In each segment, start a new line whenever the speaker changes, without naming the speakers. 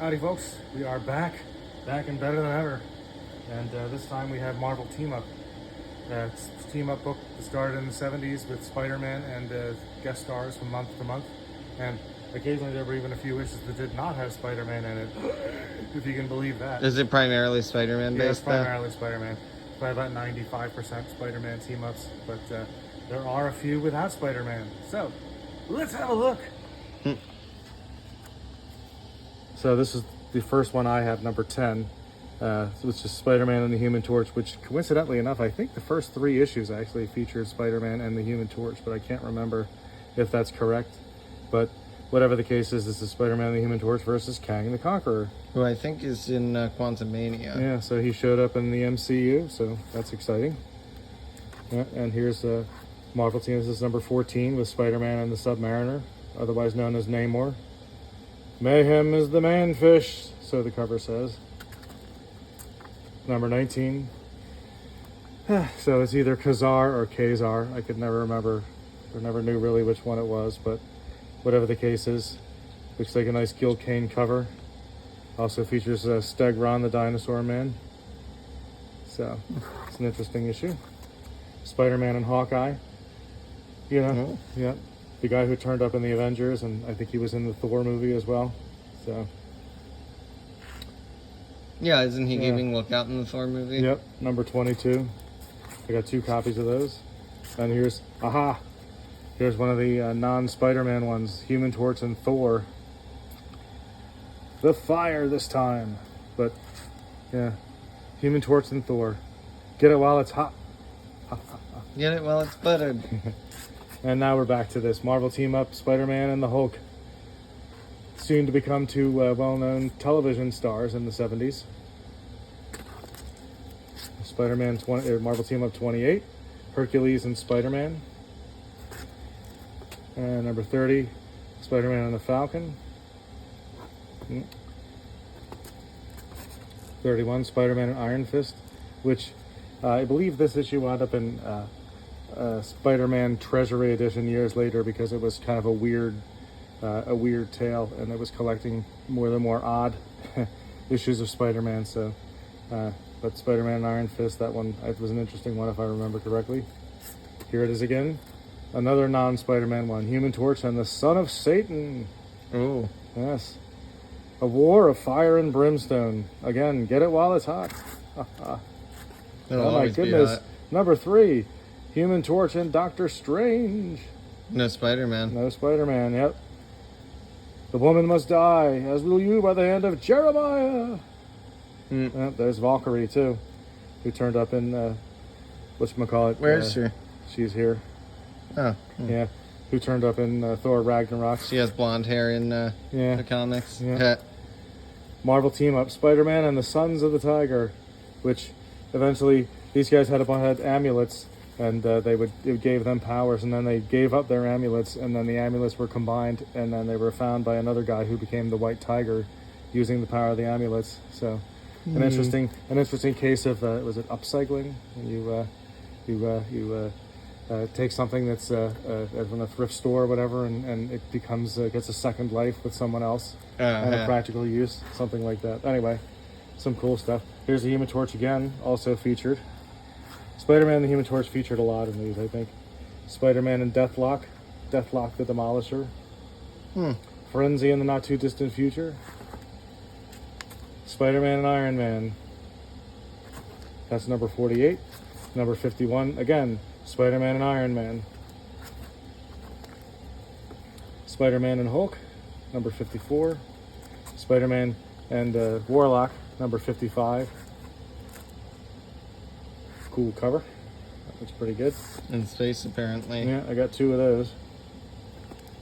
Howdy folks, we are back and better than ever. And this time we have Marvel Team Up. It's a team up book that started in the 70s with Spider-Man and guest stars from month to month. And occasionally there were even a few issues that did not have Spider-Man in it, if you can believe that.
Is it primarily Spider-Man based?
Yeah, it's primarily Spider-Man. Probably about 95% Spider-Man team ups, but there are a few without Spider-Man. So, let's have a look. So this is the first one I have, number 10, which is Spider-Man and the Human Torch, which coincidentally enough, I think the first 3 issues actually featured Spider-Man and the Human Torch, but I can't remember if that's correct. But whatever the case is, this is Spider-Man and the Human Torch versus Kang the Conqueror.
Who I think is in Quantumania.
Yeah, so he showed up in the MCU, so that's exciting. Yeah, and here's Marvel Team. This is number 14 with Spider-Man and the Submariner, otherwise known as Namor. Mayhem is the man-fish, so the cover says. Number 19. So it's either Kazar or Kazar. I could never remember, or never knew really which one it was, but whatever the case is, looks like a nice Gil Kane cover. Also features Stegron, the Dinosaur Man. So it's an interesting issue. Spider-Man and Hawkeye. You know, yeah. The guy who turned up in the Avengers, and I think he was in the Thor movie as well. So,
yeah, isn't he giving Lookout in the Thor movie?
Yep, number 22. I got 2 copies of those. And here's here's one of the non-Spider-Man ones, Human Torch and Thor. The fire this time, but yeah, Human Torch and Thor. Get it while it's hot.
Get it while it's buttered.
And now we're back to this Marvel Team Up, Spider-Man and the Hulk. Soon to become 2 well-known television stars in the 70s. Spider-Man Marvel Team Up 28, Hercules and Spider-Man. And number 30, Spider-Man and the Falcon. 31, Spider-Man and Iron Fist, which I believe this issue wound up in Spider-Man Treasury Edition years later because it was kind of a weird tale, and it was collecting more odd issues of Spider-Man. So, but Spider-Man and Iron Fist, that one, it was an interesting one if I remember correctly. Here it is again, another non-Spider-Man one, Human Torch and the Son of Satan.
Oh,
yes, a war of fire and brimstone. Again, get it while it's hot. Oh my goodness, number 3. Human Torch and Doctor Strange.
No Spider-Man.
No Spider-Man, yep. The woman must die, as will you by the hand of Jeremiah. Yep, there's Valkyrie, too, who turned up in, whatchamacallit.
Where is she?
She's here.
Oh.
Yeah, who turned up in Thor Ragnarok.
She has blonde hair in the comics.
Yeah. Marvel Team Up, Spider-Man and the Sons of the Tiger, which eventually these guys had amulets, and it gave them powers, and then they gave up their amulets, and then the amulets were combined, and then they were found by another guy who became the White Tiger using the power of the amulets. So an interesting case of was it upcycling? You take something that's from a thrift store or whatever, and it becomes gets a second life with someone else and a practical use, something like that. Anyway, some cool stuff. Here's the Human Torch again, also featured. Spider-Man and the Human Torch featured a lot in these, I think. Spider-Man and Deathlock the Demolisher. Frenzy in the Not Too Distant Future. Spider-Man and Iron Man. That's number 48. Number 51, again, Spider-Man and Iron Man. Spider-Man and Hulk, number 54. Spider-Man and Warlock, number 55. Cool cover. That looks pretty good.
In space, apparently.
Yeah, I got 2 of those.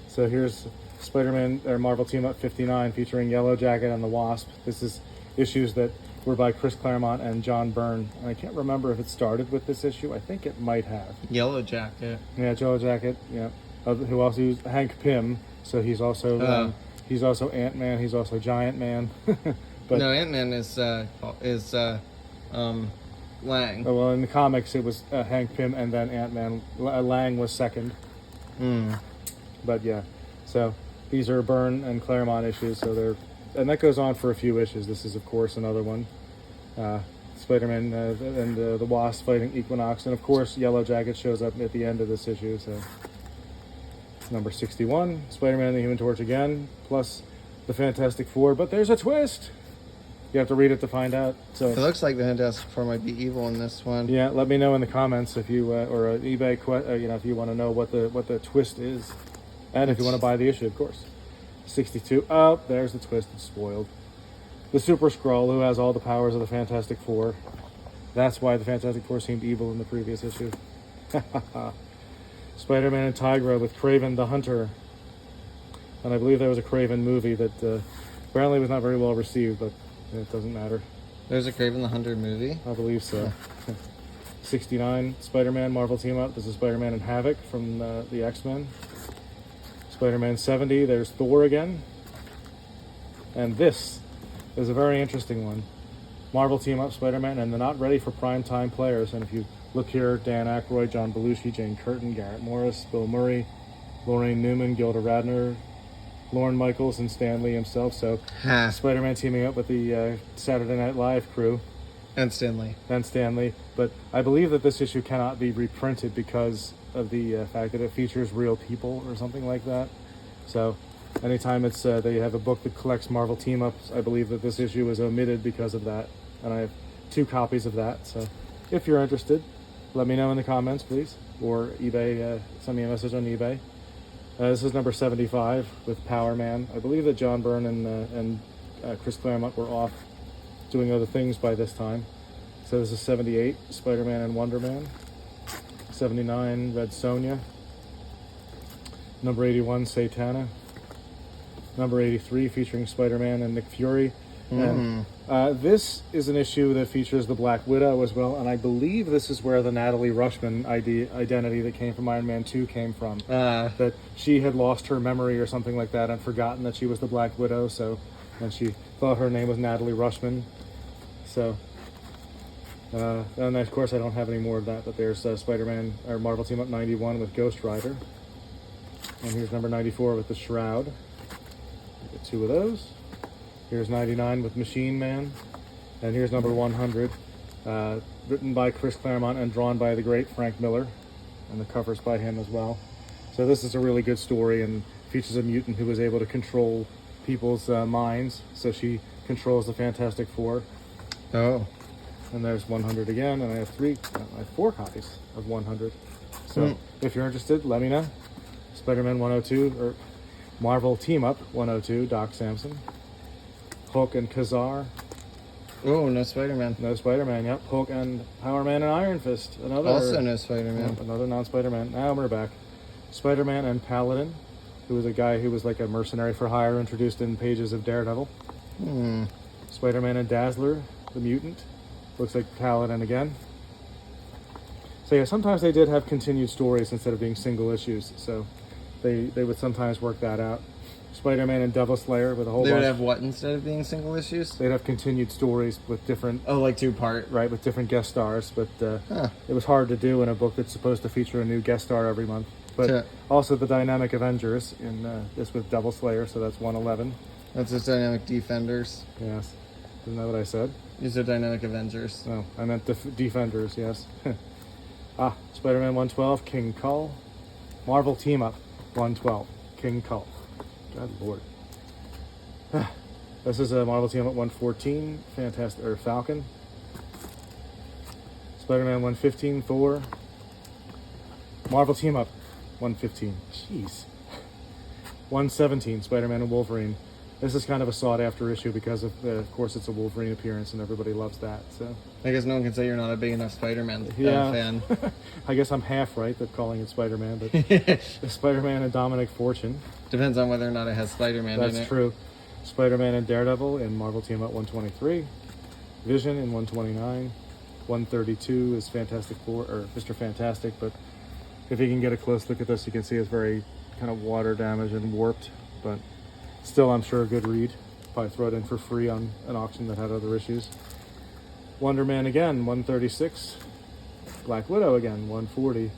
So here's Spider-Man or Marvel Team Up 59 featuring Yellow Jacket and the Wasp. This is issues that were by Chris Claremont and John Byrne. And I can't remember if it started with this issue. I think it might have.
Yellow Jacket.
Yeah, Yellow Jacket. Yeah. Who also used Hank Pym. So he's also Ant-Man. He's also Giant Man.
But no, Ant-Man is Lang.
Oh, well, in the comics, it was Hank Pym and then Ant-Man. Lang was second. But yeah, so these are Byrne and Claremont issues, so they're and that goes on for a few issues. This is, of course, another one. Spider-Man and the Wasp fighting Equinox, and of course, Yellow Jacket shows up at the end of this issue. So, number 61, Spider-Man and the Human Torch again, plus the Fantastic Four. But there's a twist. You have to read it to find out. So
It looks like the Fantastic Four might be evil in this one.
yeah, let me know in the comments if you or eBay, if you want to know what the twist is, and if you want to buy the issue, of course. 62. Oh, there's the twist. It's spoiled. The Super Skrull, who has all the powers of the Fantastic Four. That's why the Fantastic Four seemed evil in the previous issue. Spider-Man and Tigra with Kraven the Hunter. And I believe there was a Kraven movie that apparently was not very well received, but it doesn't matter.
There's a Kraven the Hunter movie.
I believe so. 69, Spider-Man Marvel Team Up. This is Spider-Man and Havoc from the X-Men. Spider-Man 70, there's Thor again. And this is a very interesting one. Marvel Team Up Spider-Man, and they're not ready for primetime players. And if you look here, Dan Aykroyd, John Belushi, Jane Curtin, Garrett Morris, Bill Murray, Lorraine Newman, Gilda Radner, Lorne Michaels, and Stan Lee himself. So Spider-Man teaming up with the Saturday Night Live crew.
And Stanley.
And Stan Lee. But I believe that this issue cannot be reprinted because of the fact that it features real people or something like that. So anytime it's they have a book that collects Marvel team-ups, I believe that this issue is omitted because of that. And I have 2 copies of that. So if you're interested, let me know in the comments, please. Or eBay, send me a message on eBay. This is number 75 with Power Man. I believe that John Byrne and Chris Claremont were off doing other things by this time. So this is 78, Spider-Man and Wonder Man. 79, Red Sonja. Number 81, Satana. Number 83, featuring Spider-Man and Nick Fury. And this is an issue that features the Black Widow as well, and I believe this is where the Natalie Rushman identity that came from Iron Man 2 came from. That she had lost her memory or something like that and forgotten that she was the Black Widow, so and she thought her name was Natalie Rushman. So, and of course I don't have any more of that, but there's Spider-Man, or Marvel Team Up 91 with Ghost Rider. And here's number 94 with the Shroud. Get 2 of those. Here's 99 with Machine Man. And here's number 100, written by Chris Claremont and drawn by the great Frank Miller. And the cover's by him as well. So this is a really good story and features a mutant who was able to control people's minds. So she controls the Fantastic Four.
Oh.
And there's 100 again, and I have 4 copies of 100. So if you're interested, let me know. Spider-Man 102, or Marvel Team Up 102, Doc Samson. Hulk and Kazar.
Oh, no Spider-Man.
No Spider-Man, yep. Hulk and Power Man and Iron Fist. Another,
also no Spider-Man.
Yep, another non-Spider-Man. Now we're back. Spider-Man and Paladin, who was a guy who was like a mercenary for hire, introduced in pages of Daredevil. Spider-Man and Dazzler, the mutant. Looks like Paladin again. So yeah, sometimes they did have continued stories instead of being single issues. So they would sometimes work that out. Spider-Man and Devil Slayer with a whole
They
bunch.
would have what instead of being single issues?
They'd have continued stories with different...
Oh, like 2-part.
Right, with different guest stars. But it was hard to do in a book that's supposed to feature a new guest star every month. But also the Dynamic Avengers in this with Devil Slayer, so that's 111.
That's just Dynamic Defenders.
Yes. Isn't that what I said?
These are Dynamic Avengers.
No, I meant Defenders, yes. Spider-Man 112, King Kull. Marvel Team Up 112, King Kull. God Lord. This is a Marvel Team Up 114, Falcon. Spider-Man 115, Thor. Marvel Team Up 115. Jeez. 117, Spider-Man and Wolverine. This is kind of a sought-after issue because of course, it's a Wolverine appearance, and everybody loves that. So
I guess no one can say you're not a big enough Spider-Man fan.
I guess I'm half right that calling it Spider-Man, but Spider-Man and Dominic Fortune.
Depends on whether or not it has Spider-Man in it.
That's true. Spider-Man and Daredevil in Marvel Team Up 123. Vision in 129. 132 is Fantastic Four, or Mr. Fantastic, but if you can get a close look at this, you can see it's very kind of water damaged and warped, but still, I'm sure a good read. Probably throw it in for free on an auction that had other issues. Wonder Man again, 136. Black Widow again, 140.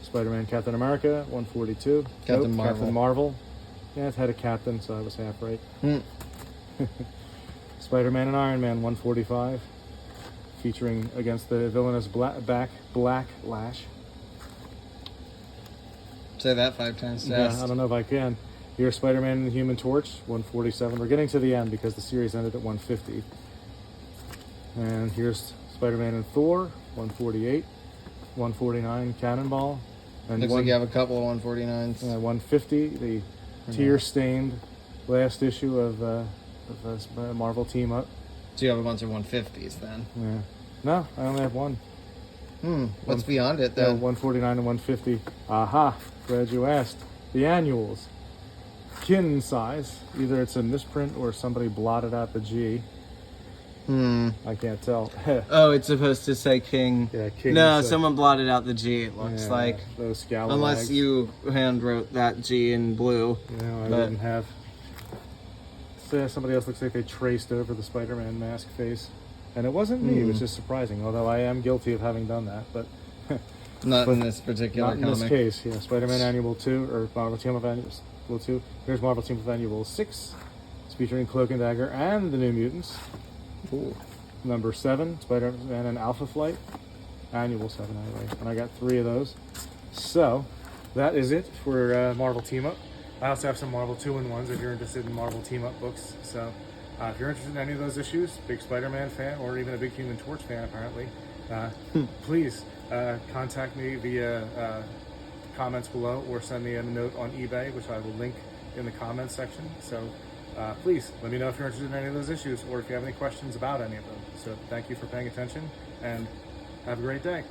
Spider-Man Captain America, 142.
Captain Marvel.
Captain Marvel. Yeah, it had a captain, so I was half right.
Hmm.
Spider-Man and Iron Man 145, featuring against the villainous Black Lash.
Say that 5 times
Yeah,
fast.
I don't know if I can. Here's Spider-Man and the Human Torch, 147. We're getting to the end because the series ended at 150. And here's Spider-Man and Thor, 148. 149 Cannonball. And
Looks like you have a couple of 149s.
150, the tear-stained last issue of Marvel Team Up.
So you have a bunch of 150s then.
Yeah. No, I only have one.
What's beyond it
Yeah,
then?
149 and 150. Aha, glad you asked. The annuals. Kin size. Either it's a misprint or somebody blotted out the G. I can't tell.
Oh, it's supposed to say King.
Yeah, King.
No, someone blotted out the G, it looks like.
Those scalawags.
Unless you hand wrote that G in blue.
No, I
but-
wouldn't have. So somebody else looks like they traced over the Spider-Man mask face. And it wasn't me, which is surprising, although I am guilty of having done that. But
Not in this particular
not in
comic.
this case. Yeah, Spider-Man Annual 2, or Marvel Team Up Annual 2. Here's Marvel Team Up Annual 6. It's featuring Cloak and Dagger and the New Mutants.
Ooh.
Number 7, Spider-Man and Alpha Flight. Annual 7, anyway. And I got 3 of those. So, that is it for Marvel Team Up. I also have some Marvel 2-in-1s if you're interested in Marvel Team Up books. So, if you're interested in any of those issues, big Spider-Man fan, or even a big Human Torch fan, apparently, please contact me via comments below, or send me a note on eBay, which I will link in the comments section. So, please let me know if you're interested in any of those issues, or if you have any questions about any of them. So, thank you for paying attention, and have a great day.